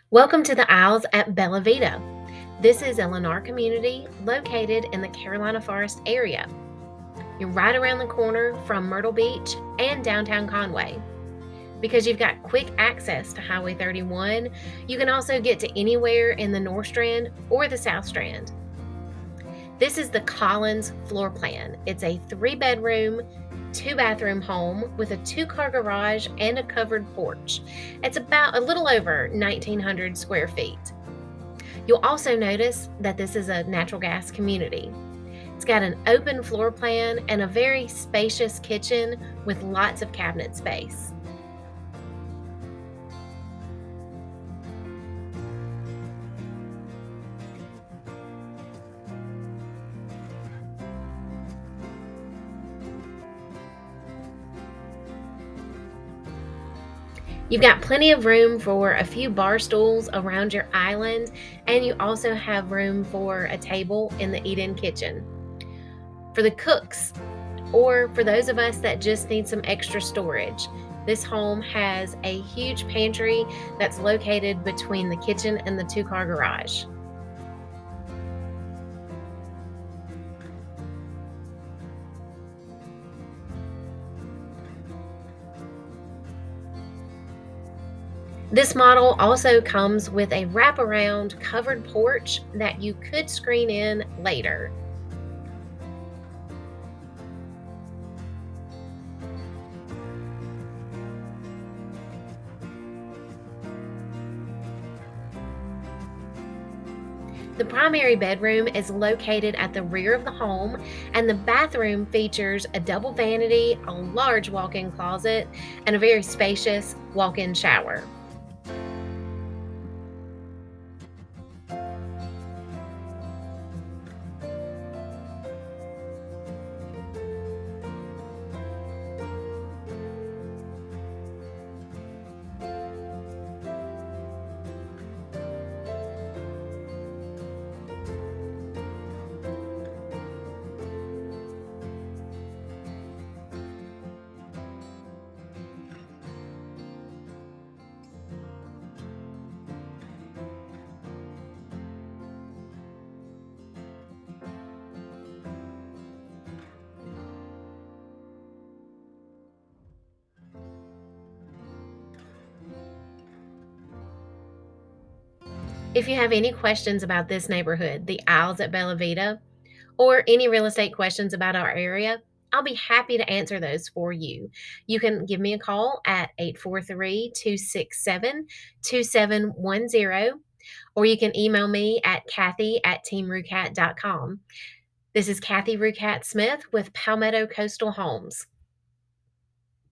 Welcome to the Isles at Bella Vita. This is a Lennar community located in the Carolina Forest area. You're right around the corner from Myrtle Beach and downtown Conway. Because you've got quick access to Highway 31, you can also get to anywhere in the North Strand or the South Strand. This is the Collins floor plan. It's a 3-bedroom, 2-bathroom home with a 2-car garage and a covered porch. It's about a little over 1,900 square feet. You'll also notice that this is a natural gas community. It's got an open floor plan and a very spacious kitchen with lots of cabinet space. You've got plenty of room for a few bar stools around your island, and you also have room for a table in the eat-in kitchen. For the cooks, or for those of us that just need some extra storage, this home has a huge pantry that's located between the kitchen and the 2-car garage. This model also comes with a wraparound covered porch that you could screen in later. The primary bedroom is located at the rear of the home, and the bathroom features a double vanity, a large walk in closet, and a very spacious walk in shower. If you have any questions about this neighborhood, the Isles at Bella Vita, or any real estate questions about our area, I'll be happy to answer those for you. You can give me a call at 843-267-2710, or you can email me at kathy@teamrukat.com. This is Kathy Rukat Smith with Palmetto Coastal Homes.